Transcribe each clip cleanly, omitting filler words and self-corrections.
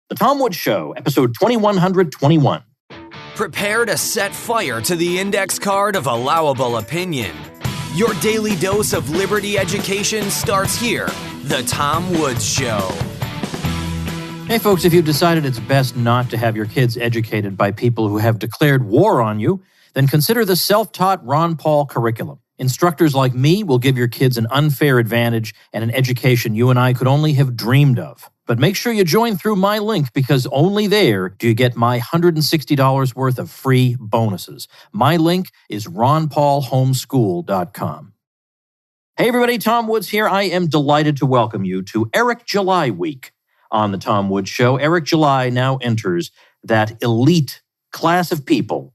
The Tom Woods Show, episode 2121. Prepare to set fire to the index card of allowable opinion. Your daily dose of liberty education starts here. The Tom Woods Show. Hey folks, if you've decided it's best not to have your kids educated by people who have declared war on you, then consider the self-taught Ron Paul curriculum. Instructors like me will give your kids an unfair advantage and an education you and I could only have dreamed of. But make sure you join through my link, because only there do you get my $160 worth of free bonuses. My link is ronpaulhomeschool.com. Hey everybody, Tom Woods here. I am delighted to welcome you to Eric July Week on the Tom Woods Show. Eric July now enters that elite class of people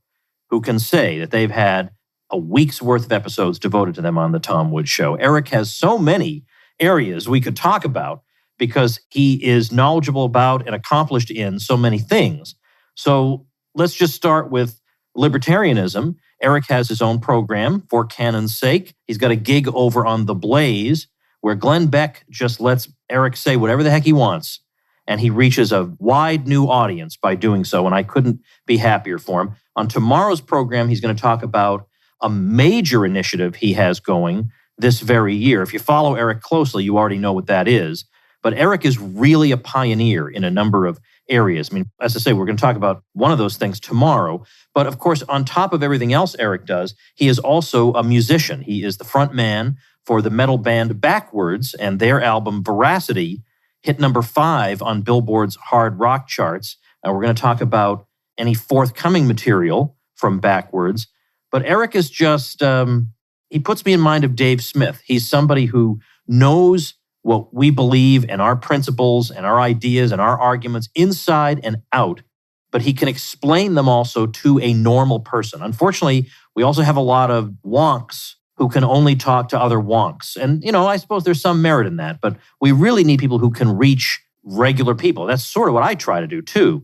who can say that they've had a week's worth of episodes devoted to them on the Tom Woods Show. Eric has so many areas we could talk about because he is knowledgeable about and accomplished in so many things. So let's just start with libertarianism. Eric has his own program, For Canon's Sake. He's got a gig over on The Blaze, where Glenn Beck just lets Eric say whatever the heck he wants, and he reaches a wide new audience by doing so, and I couldn't be happier for him. On tomorrow's program, he's going to talk about a major initiative he has going this very year. If you follow Eric closely, you already know what that is. But Eric is really a pioneer in a number of areas. I mean, as I say, we're going to talk about one of those things tomorrow. But of course, on top of everything else Eric does, he is also a musician. He is the front man for the metal band Backwards, and their album Veracity hit number 5 on Billboard's hard rock charts. And we're going to talk about any forthcoming material from Backwards. But Eric is just, he puts me in mind of Dave Smith. He's somebody who knows what we believe and our principles and our ideas and our arguments inside and out, but he can explain them also to a normal person. Unfortunately, we also have a lot of wonks who can only talk to other wonks. And, you know, I suppose there's some merit in that, but we really need people who can reach regular people. That's sort of what I try to do too.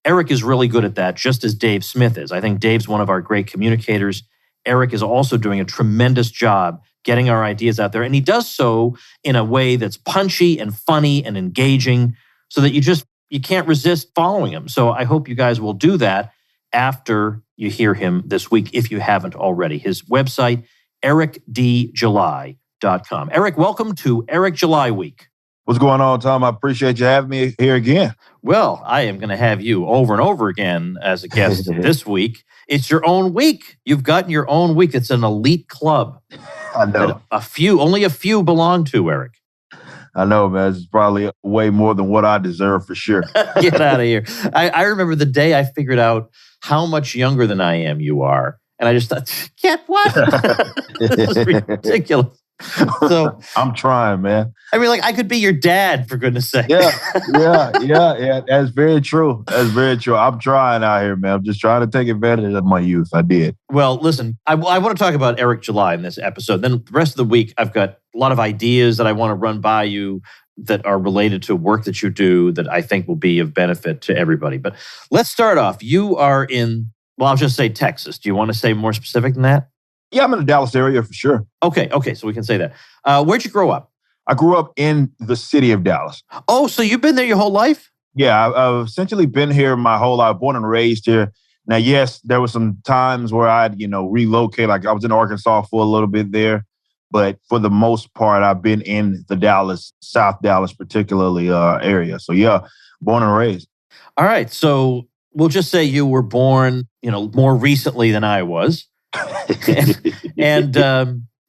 Eric is really good at that, just as Dave Smith is. I think Dave's one of our great communicators. Eric is also doing a tremendous job getting our ideas out there. And he does so in a way that's punchy and funny and engaging so that you can't resist following him. So I hope you guys will do that after you hear him this week, if you haven't already. His website, ericdjuly.com. Eric, welcome to Eric July Week. What's going on, Tom? I appreciate you having me here again. Well, I am going to have you over and over again as a guest this week. It's your own week. You've gotten your own week. It's an elite club. I know. Only a few belong to, Eric. I know, man. It's probably way more than what I deserve for sure. Get out of here. I remember the day I figured out how much younger than I am you are. And I just thought, get what? This is ridiculous. So I'm trying, man. I mean, like, I could be your dad, for goodness sake. Yeah. That's very true. I'm trying out here, man. I'm just trying to take advantage of my youth. I did. Well, listen, I want to talk about Eric July in this episode. Then the rest of the week, I've got a lot of ideas that I want to run by you that are related to work that you do that I think will be of benefit to everybody. But let's start off. You are in, well, I'll just say Texas. Do you want to say more specific than that? Yeah, I'm in the Dallas area for sure. Okay, so we can say that. Where'd you grow up? I grew up in the city of Dallas. Oh, so you've been there your whole life? Yeah, I've essentially been here my whole life, born and raised here. Now, yes, there were some times where I'd, relocate. Like I was in Arkansas for a little bit there. But for the most part, I've been in the Dallas, South Dallas particularly area. So yeah, born and raised. All right, so we'll just say you were born, more recently than I was.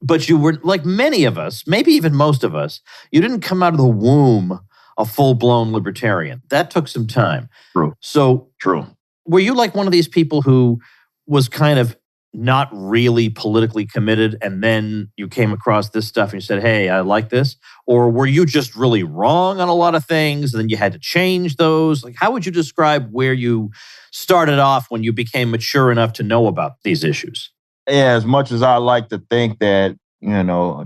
But you were, like many of us, maybe even most of us, you didn't come out of the womb a full-blown libertarian. That took some time. True. So, true. Were you like one of these people who was kind of not really politically committed, and then you came across this stuff and you said, hey, I like this? Or were you just really wrong on a lot of things, and then you had to change those? Like, how would you describe where you started off when you became mature enough to know about these issues? Yeah, as much as I like to think that,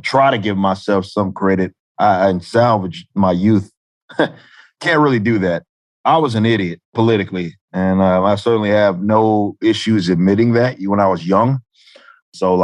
try to give myself some credit and salvage my youth, can't really do that. I was an idiot politically, and I certainly have no issues admitting that when I was young. So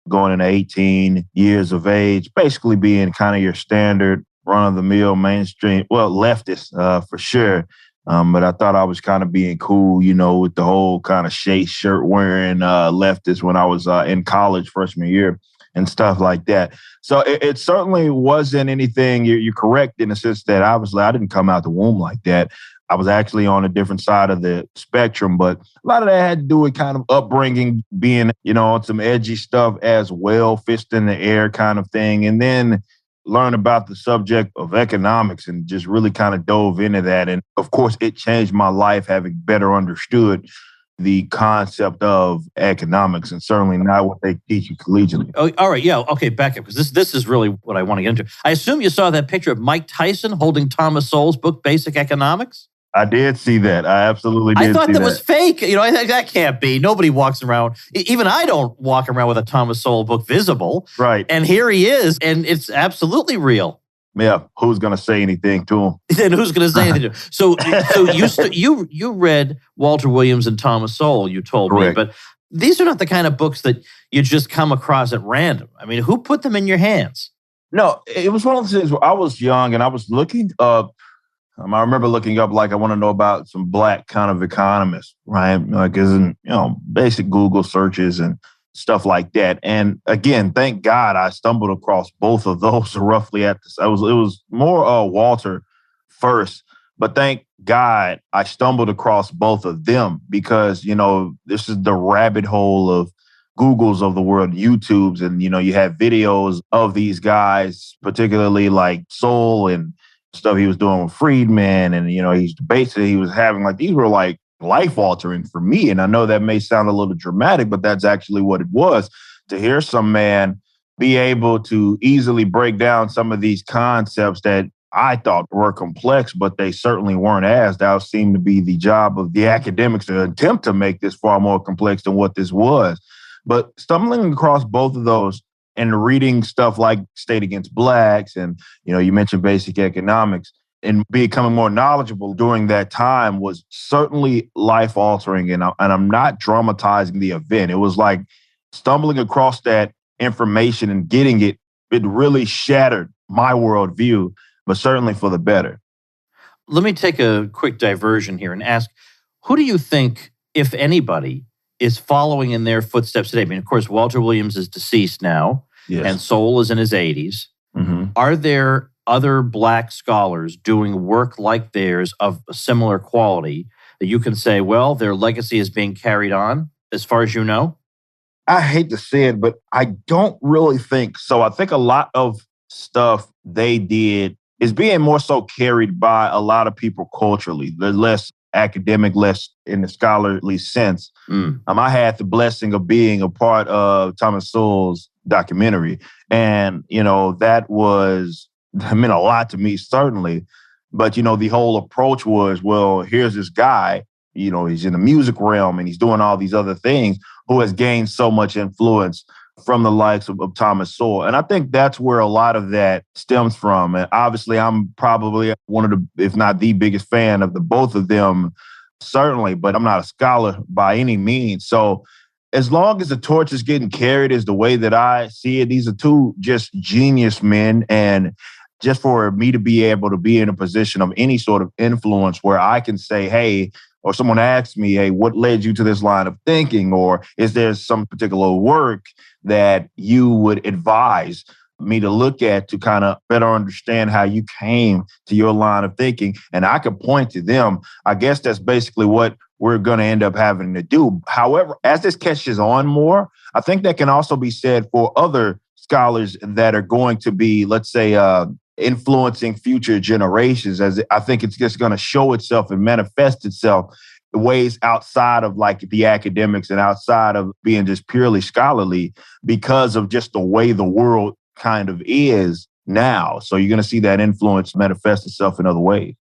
going into 18 years of age, basically being kind of your standard run-of-the-mill mainstream, leftist for sure. But I thought I was kind of being cool, with the whole kind of shirt wearing leftist when I was in college freshman year and stuff like that. So it certainly wasn't anything. You're correct in the sense that obviously I didn't come out the womb like that. I was actually on a different side of the spectrum, but a lot of that had to do with kind of upbringing, being, on some edgy stuff as well, fist in the air kind of thing. And then learn about the subject of economics and just really kind of dove into that. And of course, it changed my life having better understood the concept of economics, and certainly not what they teach you collegiately. Oh, all right. Yeah. Okay. Back up, because this is really what I want to get into. I assume you saw that picture of Mike Tyson holding Thomas Sowell's book, Basic Economics? I did see that. I absolutely did. I thought that was fake. I think that can't be. Nobody walks around. Even I don't walk around with a Thomas Sowell book visible. Right. And here he is, and it's absolutely real. Yeah. Who's going to say anything to him? Then who's going to say anything to him? So you read Walter Williams and Thomas Sowell, you told Correct. me, but these are not the kind of books that you just come across at random. I mean, who put them in your hands? No, it was one of those things where I was young and I was looking up. I remember looking up, I want to know about some Black kind of economists, right? Like, basic Google searches and stuff like that. And again, thank God I stumbled across both of those roughly at this. It was more Walter first, but thank God I stumbled across both of them because, this is the rabbit hole of Googles of the world, YouTubes, and, you have videos of these guys, particularly like Sowell and stuff he was doing with Friedman, and he's debates that he was having. These were life altering for me. And I know that may sound a little dramatic, but that's actually what it was. To hear some man be able to easily break down some of these concepts that I thought were complex, but they certainly weren't as. That seemed to be the job of the academics to attempt to make this far more complex than what this was. But stumbling across both of those and reading stuff like State Against Blacks and, you mentioned Basic Economics, and becoming more knowledgeable during that time was certainly life-altering. And I'm not dramatizing the event. It was like stumbling across that information and getting it really shattered my worldview, but certainly for the better. Let me take a quick diversion here and ask, who do you think, if anybody, is following in their footsteps today? I mean, of course, Walter Williams is deceased now. Yes. And Sowell is in his 80s. Mm-hmm. Are there other Black scholars doing work like theirs of a similar quality that you can say, well, their legacy is being carried on, as far as you know? I hate to say it, but I don't really think so. I think a lot of stuff they did is being more so carried by a lot of people culturally. They're less academic, less in the scholarly sense. I had the blessing of being a part of Thomas Sowell's documentary. And, that meant a lot to me, certainly. But, the whole approach was, well, here's this guy, he's in the music realm and he's doing all these other things, who has gained so much influence from the likes of Thomas Sowell. And I think that's where a lot of that stems from. And obviously, I'm probably one of the, if not the biggest fan of the both of them, certainly, but I'm not a scholar by any means. So as long as the torch is getting carried is the way that I see it, these are two just genius men. And just for me to be able to be in a position of any sort of influence where I can say, hey, or someone asks me, hey, what led you to this line of thinking? Or is there some particular work that you would advise me to look at to kind of better understand how you came to your line of thinking? And I could point to them. I guess that's basically what we're going to end up having to do. However, as this catches on more, I think that can also be said for other scholars that are going to be, let's say, influencing future generations, as I think it's just going to show itself and manifest itself in ways outside of the academics and outside of being just purely scholarly, because of just the way the world kind of is now. So you're going to see that influence manifest itself in other ways.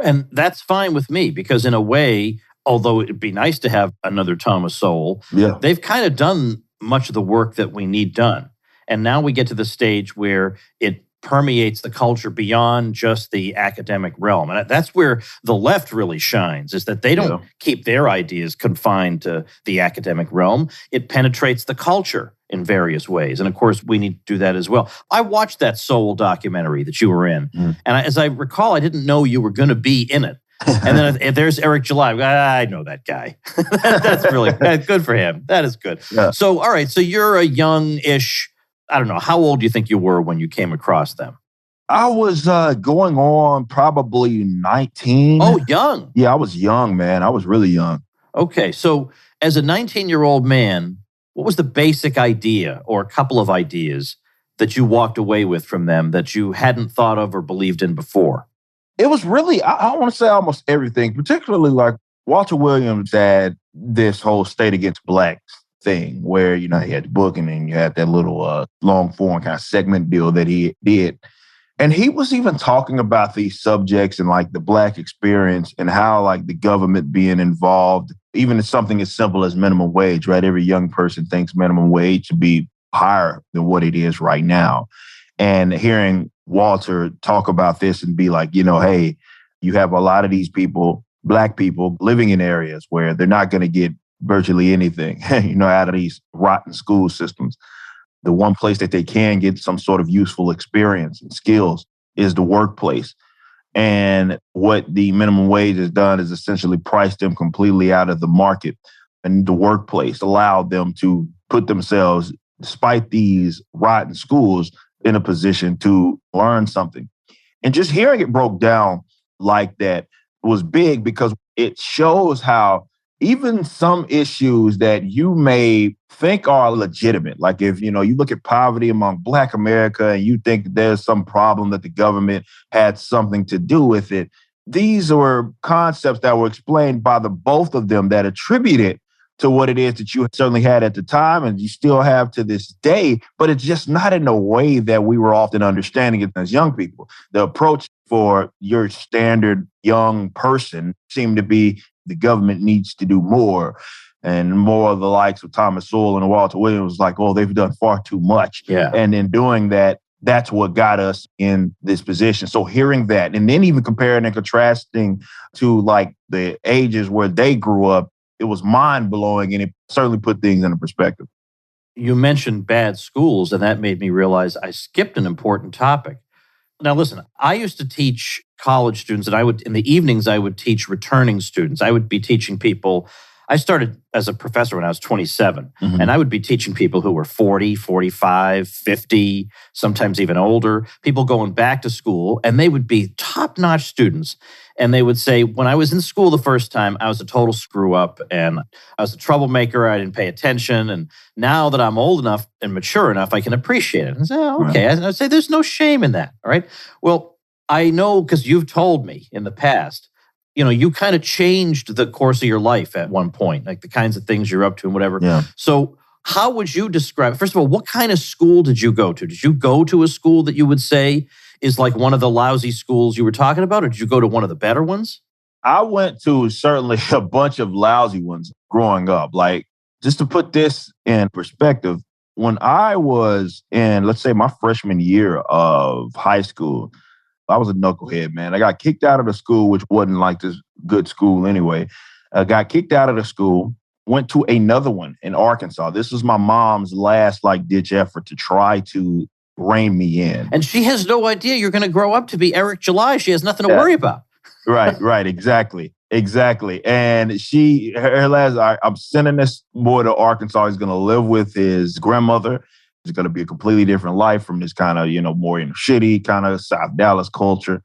And that's fine with me, because in a way, although it'd be nice to have another Thomas Sowell, they've kind of done much of the work that we need done. And now we get to the stage where it permeates the culture beyond just the academic realm. And that's where the left really shines, is that they don't keep their ideas confined to the academic realm. It penetrates the culture in various ways. And of course, we need to do that as well. I watched that Sowell documentary that you were in. And as I recall, I didn't know you were going to be in it. And then if there's Eric July, I know that guy. That's really good for him. That is good. Yeah. So, all right. So you're a young-ish, I don't know, how old do you think you were when you came across them? I was going on probably 19. Oh, young. Yeah, I was young, man. I was really young. Okay. So as a 19-year-old man, what was the basic idea or a couple of ideas that you walked away with from them that you hadn't thought of or believed in before? It was really, I want to say almost everything, particularly like Walter Williams had this whole state against blacks thing where, you know, he had the book and then you had that little long form kind of segment deal that he did. And he was even talking about these subjects and like the black experience and how like the government being involved, even in something as simple as minimum wage, right? Every young person thinks minimum wage should be higher than what it is right now. And hearing Walter talk about this and be like, you know, hey, you have a lot of these people, black people living in areas where they're not going to get virtually anything, you know, out of these rotten school systems. The one place that they can get some sort of useful experience and skills is the workplace. And what the minimum wage has done is essentially priced them completely out of the market. And the workplace allowed them to put themselves, despite these rotten schools, in a position to learn something. And just hearing it broke down like that was big because it shows how even some issues that you may think are legitimate, like if, you know, you look at poverty among Black America and you think that there's some problem that the government had something to do with it, these were concepts that were explained by the both of them that attributed to what it is that you certainly had at the time and you still have to this day, but it's just not in a way that we were often understanding it as young people. The approach for your standard young person seemed to be the government needs to do more. And more of the likes of Thomas Sowell and Walter Williams was like, oh, they've done far too much. Yeah. And in doing that, that's what got us in this position. So hearing that, and then even comparing and contrasting to like the ages where they grew up, it was mind-blowing, and it certainly put things into perspective. You mentioned bad schools, and that made me realize I skipped an important topic. Now, listen, I used to teach college students, and in the evenings, I would teach returning students. I would be teaching people. I started as a professor when I was 27, and I would be teaching people who were 40, 45, 50, sometimes even older, people going back to school, and they would be top-notch students. And they would say, when I was in school the first time, I was a total screw-up, and I was a troublemaker, I didn't pay attention, and now that I'm old enough and mature enough, I can appreciate it. And say, oh, okay. Right. I'd say there's no shame in that, all right? Well, I know because you've told me in the past, you know, you kind of changed the course of your life at one point, like the kinds of things you're up to and whatever. Yeah. So how would you describe, first of all, what kind of school did you go to? Did you go to a school that you would say is like one of the lousy schools you were talking about, or did you go to one of the better ones? I went to certainly a bunch of lousy ones growing up. Like, just to put this in perspective, when I was in, let's say, my freshman year of high school, I was a knucklehead, man. I got kicked out of the school, which wasn't like this good school anyway. I got kicked out of the school, went to another one in Arkansas. This was my mom's last like ditch effort to try to rein me in. And she has no idea you're going to grow up to be Eric July. She has nothing to worry about. Right. Exactly. And her last, I'm sending this boy to Arkansas. He's going to live with his grandmother. It's going to be a completely different life from this kind of, you know, more shitty kind of South Dallas culture.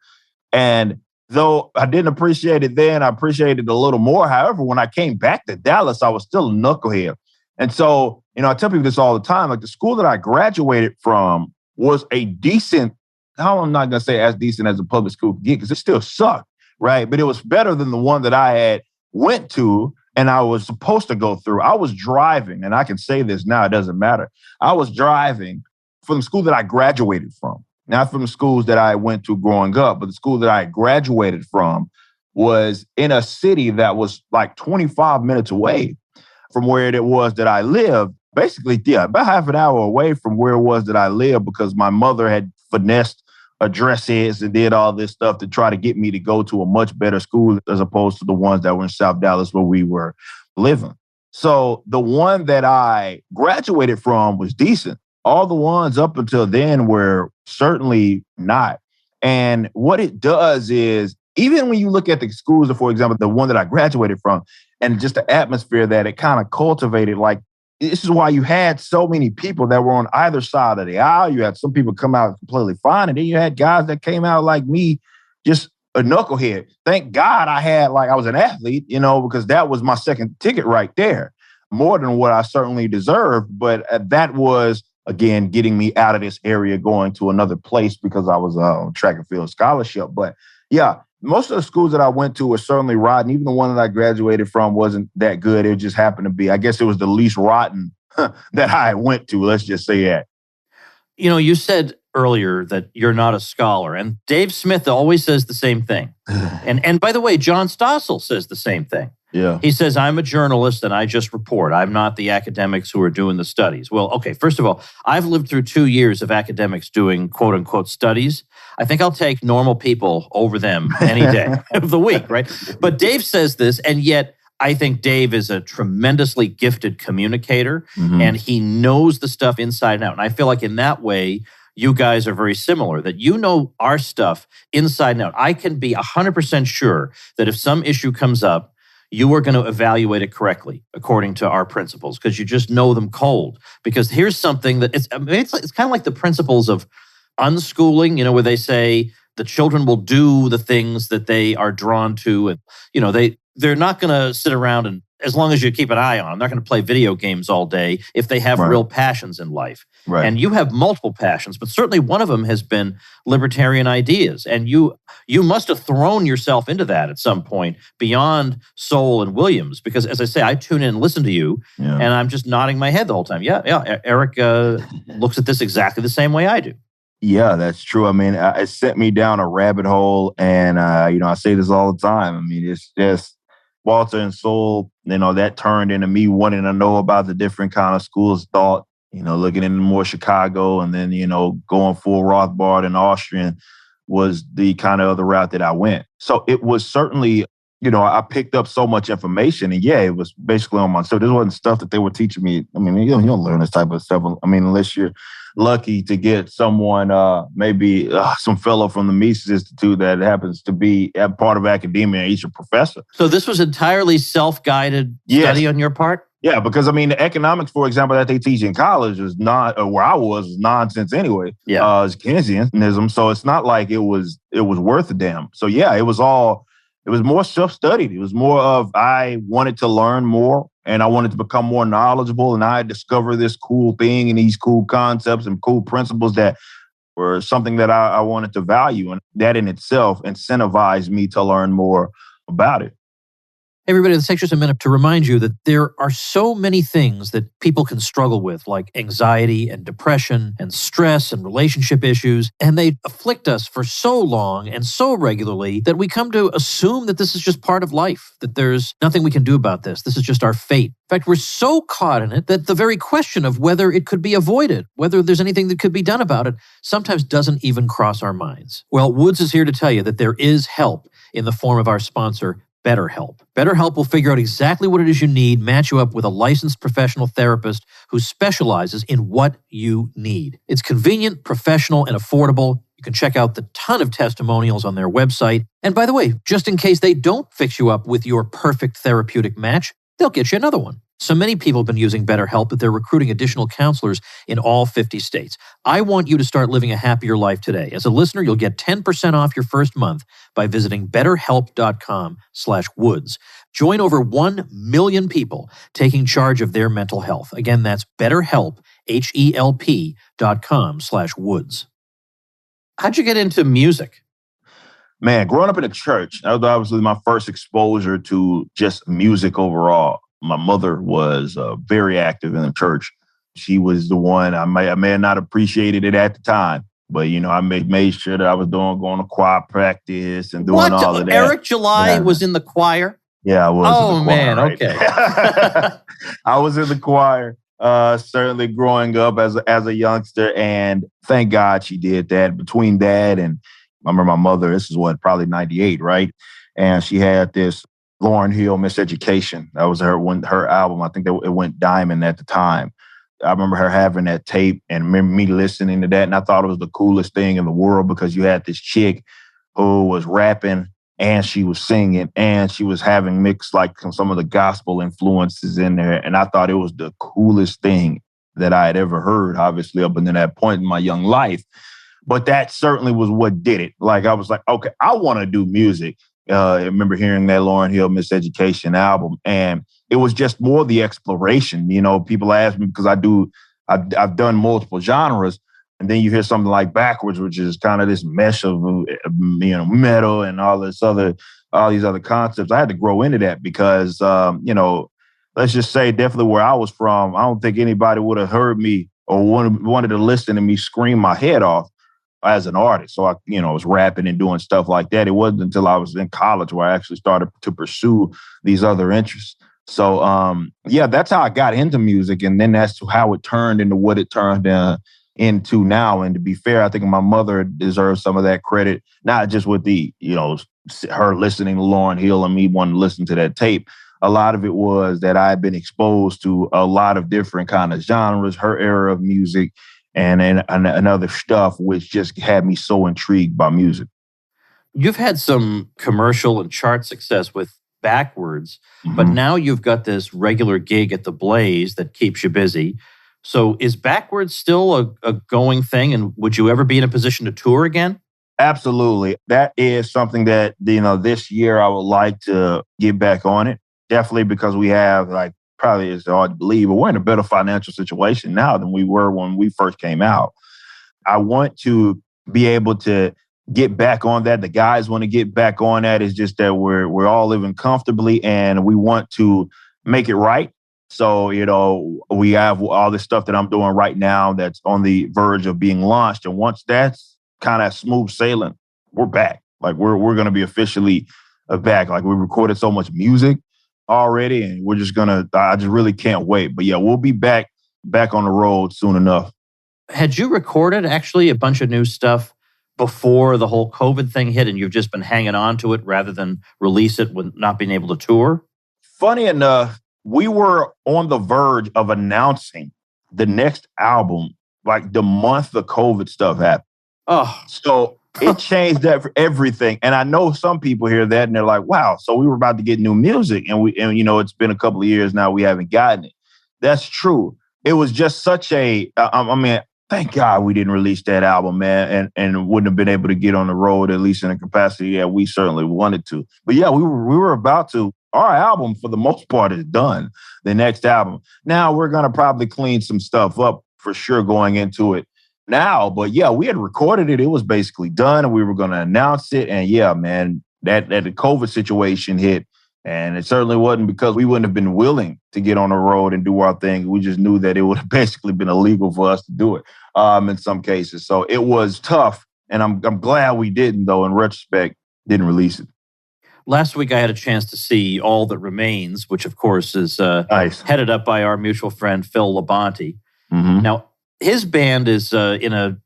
And though I didn't appreciate it then, I appreciated it a little more. However, when I came back to Dallas, I was still a knucklehead. And so, you know, I tell people this all the time, like the school that I graduated from was a decent, I'm not going to say as decent as a public school could get because it still sucked, right? But it was better than the one that I had went to and I was supposed to go through. I was driving, and I can say this now, it doesn't matter. I was driving from the school that I graduated from, not from the schools that I went to growing up, but the school that I graduated from was in a city that was like 25 minutes away from where it was that I lived. Basically, yeah, about half an hour away from where it was that I lived because my mother had finessed addresses and did all this stuff to try to get me to go to a much better school as opposed to the ones that were in South Dallas where we were living. So the one that I graduated from was decent. All the ones up until then were certainly not. And what it does is even when you look at the schools, for example, the one that I graduated from, and just the atmosphere that it kind of cultivated, like, this is why you had so many people that were on either side of the aisle. You had some people come out completely fine, and then you had guys that came out like me, just a knucklehead. Thank God I was an athlete, because that was my second ticket right there. More than what I certainly deserved. But that was, again, getting me out of this area, going to another place because I was on track and field scholarship. But yeah, most of the schools that I went to were certainly rotten. Even the one that I graduated from wasn't that good. It just happened to be, I guess it was the least rotten that I went to. Let's just say that. You said earlier that you're not a scholar, and Dave Smith always says the same thing. And by the way, John Stossel says the same thing. Yeah. He says, I'm a journalist and I just report. I'm not the academics who are doing the studies. Well, okay, first of all, I've lived through 2 years of academics doing quote unquote studies. I think I'll take normal people over them any day of the week, right? But Dave says this, and yet I think Dave is a tremendously gifted communicator, and he knows the stuff inside and out. And I feel like in that way, you guys are very similar, that you know our stuff inside and out. I can be 100% sure that if some issue comes up, you are going to evaluate it correctly according to our principles, because you just know them cold. Because here's something that it's kind of like the principles of unschooling, where they say the children will do the things that they are drawn to, and they're not going to sit around and, as long as you keep an eye on them, they're not going to play video games all day if they have real passions in life. Right. And you have multiple passions, but certainly one of them has been libertarian ideas. And you must have thrown yourself into that at some point beyond Soul and Williams, because as I say, I tune in and listen to you, and I'm just nodding my head the whole time. Yeah. Eric looks at this exactly the same way I do. Yeah, that's true. I mean, it sent me down a rabbit hole, and I say this all the time. I mean, it's just Walter and Soul, that turned into me wanting to know about the different kind of schools of thought, looking into more Chicago, and then, going full Rothbard and Austrian was the kind of other route that I went. So it was certainly, I picked up so much information, and it was basically on my, so this wasn't stuff that they were teaching me. I mean, you don't learn this type of stuff. I mean, unless you're lucky to get someone, maybe some fellow from the Mises Institute that happens to be a part of academia, and he's a professor. So this was entirely self-guided study on your part? Yeah, because I mean, the economics, for example, that they teach in college is not, or where I was nonsense anyway. Yeah, it's Keynesianism, so it's not like it was worth a damn. So it was more self-studied. It was more of, I wanted to learn more, and I wanted to become more knowledgeable, and I discovered this cool thing and these cool concepts and cool principles that were something that I wanted to value, and that in itself incentivized me to learn more about it. Hey, everybody, let's take just a minute to remind you that there are so many things that people can struggle with, like anxiety and depression and stress and relationship issues, and they afflict us for so long and so regularly that we come to assume that this is just part of life, that there's nothing we can do about this. This is just our fate. In fact, we're so caught in it that the very question of whether it could be avoided, whether there's anything that could be done about it, sometimes doesn't even cross our minds. Well, Woods is here to tell you that there is help in the form of our sponsor, BetterHelp. BetterHelp will figure out exactly what it is you need, match you up with a licensed professional therapist who specializes in what you need. It's convenient, professional, and affordable. You can check out the ton of testimonials on their website. And by the way, just in case they don't fix you up with your perfect therapeutic match, they'll get you another one. So many people have been using BetterHelp that they're recruiting additional counselors in all 50 states. I want you to start living a happier life today. As a listener, you'll get 10% off your first month by visiting betterhelp.com/woods. Join over 1 million people taking charge of their mental health. Again, that's BetterHelp, HELP.com/woods. How'd you get into music? Man, growing up in a church, that was obviously my first exposure to just music overall. My mother was very active in the church. She was the one, I may have not appreciated it at the time, but, I made sure that I was going to choir practice and doing all of that. Eric July was in the choir? Yeah, I was in the choir. Man, right? okay. I was in the choir, certainly growing up as a youngster, and thank God she did that. Between that and, I remember my mother, this is probably 98, right? And she had this Lauryn Hill, Miseducation. That was her album. I think that it went diamond at the time. I remember her having that tape and remember me listening to that. And I thought it was the coolest thing in the world because you had this chick who was rapping and she was singing, and she was having mixed like some of the gospel influences in there. And I thought it was the coolest thing that I had ever heard, obviously, up until that point in my young life. But that certainly was what did it. Like, I was like, okay, I want to do music. I remember hearing that Lauryn Hill Miseducation album, and it was just more the exploration. You know, people ask me because I've done multiple genres, and then you hear something like Backwards, which is kind of this mesh of metal and all these other concepts. I had to grow into that because let's just say definitely where I was from, I don't think anybody would have heard me or wanted to listen to me scream my head off as an artist. So I was rapping and doing stuff like that. It wasn't until I was in college where I actually started to pursue these other interests. So, that's how I got into music. And then that's how it turned into what it turned into now. And to be fair, I think my mother deserves some of that credit, not just with her listening to Lauryn Hill and me wanting to listen to that tape. A lot of it was that I had been exposed to a lot of different kind of genres, her era of music, and other stuff, which just had me so intrigued by music. You've had some commercial and chart success with Backwards, but now you've got this regular gig at the Blaze that keeps you busy. So is Backwards still a going thing? And would you ever be in a position to tour again? Absolutely. That is something that, this year I would like to get back on it. Definitely because we have, probably it's hard to believe, but we're in a better financial situation now than we were when we first came out. I want to be able to get back on that. The guys want to get back on that. It's just that we're all living comfortably and we want to make it right. So, we have all this stuff that I'm doing right now that's on the verge of being launched. And once that's kind of smooth sailing, we're back. Like we're going to be officially back. Like we recorded so much music already and we're just I just really can't wait. But yeah, we'll be back on the road soon enough. Had you recorded actually a bunch of new stuff before the whole COVID thing hit and you've just been hanging on to it rather than release it with not being able to tour? Funny enough, we were on the verge of announcing the next album like the month the COVID stuff happened. Oh, so it changed everything. And I know some people hear that and they're like, wow, so we were about to get new music and it's been a couple of years now, we haven't gotten it. That's true. It was just such thank God we didn't release that album, man, and wouldn't have been able to get on the road, at least in a capacity that we certainly wanted to. But yeah, we were about to. Our album, for the most part, is done. The next album. Now we're going to probably clean some stuff up for sure going into it now. But yeah, we had recorded it. It was basically done and we were going to announce it. And yeah, man, that the COVID situation hit. And it certainly wasn't because we wouldn't have been willing to get on the road and do our thing. We just knew that it would have basically been illegal for us to do it in some cases. So it was tough. And I'm glad we didn't, though, in retrospect, didn't release it. Last week, I had a chance to see All That Remains, which, of course, is nice. Headed up by our mutual friend, Phil Labonte. Mm-hmm. Now, his band is in a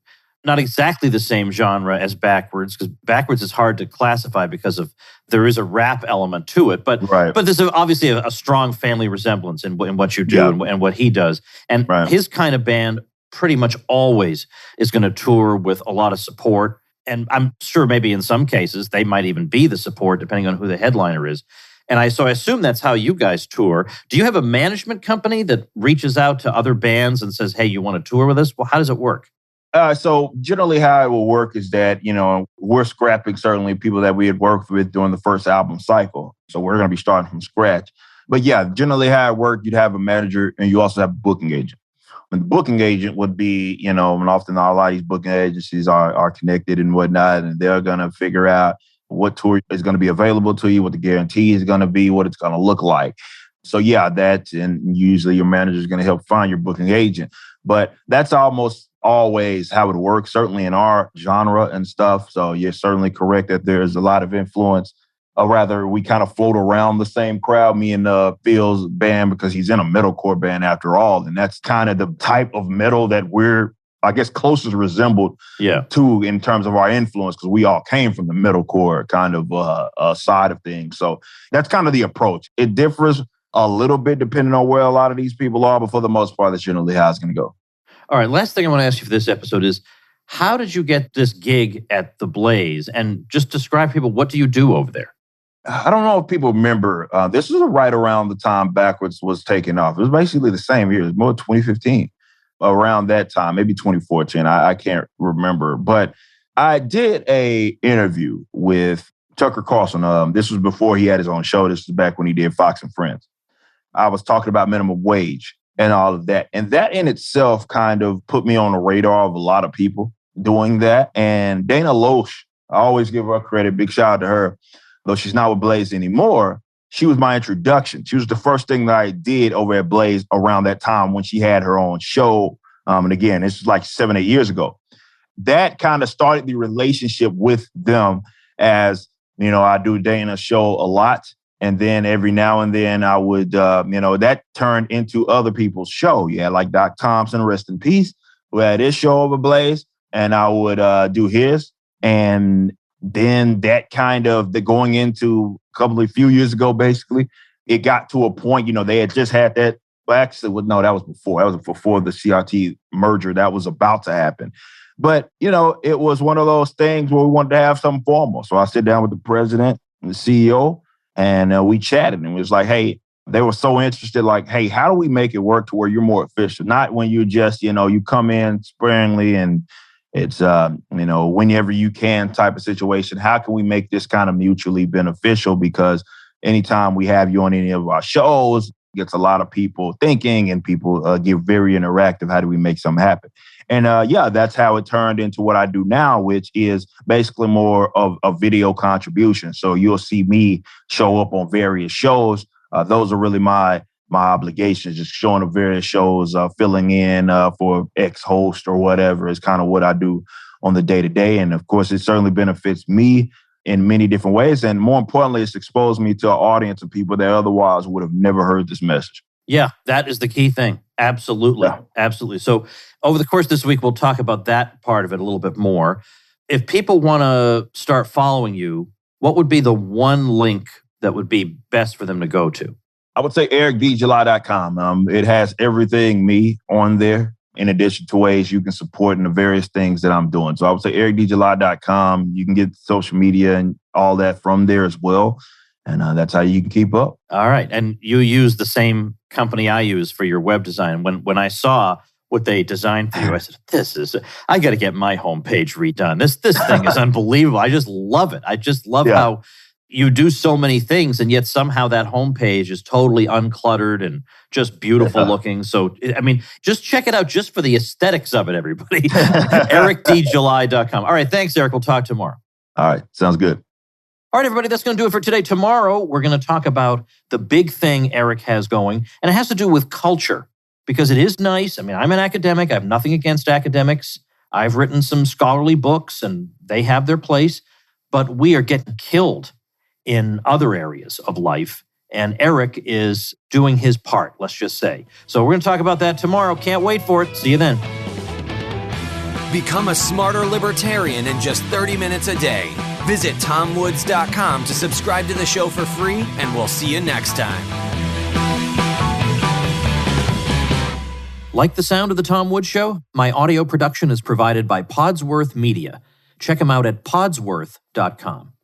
not exactly the same genre as Backwards, because Backwards is hard to classify because there is a rap element to it. But there's obviously a strong family resemblance in what you do and what he does. And his kind of band pretty much always is going to tour with a lot of support. And I'm sure maybe in some cases, they might even be the support, depending on who the headliner is. And so I assume that's how you guys tour. Do you have a management company that reaches out to other bands and says, hey, you want to tour with us? Well, how does it work? So generally how it will work is that, we're scrapping certainly people that we had worked with during the first album cycle. So we're going to be starting from scratch. But yeah, generally how it worked, you'd have a manager and you also have a booking agent. And the booking agent would be, and often a lot of these booking agencies are connected and whatnot, and they're going to figure out what tour is going to be available to you, what the guarantee is going to be, what it's going to look like. So yeah, and usually your manager is going to help find your booking agent. But that's almost always how it works, certainly in our genre and stuff. So you're certainly correct that there's a lot of influence. Or rather, we kind of float around the same crowd, me and Phil's band, because he's in a metalcore band after all. And that's kind of the type of metal that we're, I guess, closest resembled to in terms of our influence, because we all came from the metalcore kind of side of things. So that's kind of the approach. It differs a little bit depending on where a lot of these people are, but for the most part, that's generally how it's going to go. All right, last thing I want to ask you for this episode is, How did you get this gig at the Blaze? And just describe to people, what do you do over there? I don't know if people remember. This was right around the time Backwards was taking off. It was basically the same year. It was more 2015, around that time, maybe 2014. I can't remember. But I did a interview with Tucker Carlson. This was before he had his own show. This was back when he did Fox and Friends. I was talking about minimum wage and all of that. And that in itself kind of put me on the radar of a lot of people doing that. And Dana Loesch, I always give her credit. Big shout out to her. Though she's not with Blaze anymore, she was my introduction. She was the first thing that I did over at Blaze around that time when she had her own show. And again, this was like 7, 8 years ago. That kind of started the relationship with them as, I do Dana's show a lot. And then every now and then I would, that turned into other people's show. Yeah, like Doc Thompson, rest in peace, who had his show over Blaze. And I would do his. And then that kind of going into a few years ago, basically, it got to a point, they had just had that. Well, actually, no, that was before. That was before the CRT merger that was about to happen. But, it was one of those things where we wanted to have something formal. So I sit down with the president and the CEO, and we chatted. And it was like, hey, they were so interested, like, hey, how do we make it work to where you're more efficient? Not when you just, you come in sparingly and it's, whenever you can type of situation. How can we make this kind of mutually beneficial? Because anytime we have you on any of our shows, it gets a lot of people thinking and people get very interactive. How do we make something happen? And that's how it turned into what I do now, which is basically more of a video contribution. So you'll see me show up on various shows. Those are really my obligations, just showing up various shows, filling in for ex-host or whatever is kind of what I do on the day-to-day. And of course, it certainly benefits me in many different ways. And more importantly, it's exposed me to an audience of people that otherwise would have never heard this message. Yeah, that is the key thing. Absolutely. Yeah. Absolutely. So over the course of this week, we'll talk about that part of it a little bit more. If people want to start following you, what would be the one link that would be best for them to go to? I would say ericdjuly.com. It has everything me on there, in addition to ways you can support in the various things that I'm doing. So I would say ericdjuly.com. You can get social media and all that from there as well. And that's how you can keep up. All right. And you use the same company I use for your web design. When I saw what they designed for you, I said, I got to get my homepage redone. This thing is unbelievable. I just love it. I just love how you do so many things, and yet somehow that homepage is totally uncluttered and just beautiful looking. So, just check it out just for the aesthetics of it, everybody. ericdjuly.com. All right. Thanks, Eric. We'll talk tomorrow. All right. Sounds good. All right, everybody, that's going to do it for today. Tomorrow, we're going to talk about the big thing Eric has going, and it has to do with culture, because it is nice. I'm an academic. I have nothing against academics. I've written some scholarly books, and they have their place, but we are getting killed in other areas of life, and Eric is doing his part, let's just say. So we're going to talk about that tomorrow. Can't wait for it. See you then. Become a smarter libertarian in just 30 minutes a day. Visit TomWoods.com to subscribe to the show for free, and we'll see you next time. Like the sound of The Tom Woods Show? My audio production is provided by Podsworth Media. Check them out at podsworth.com.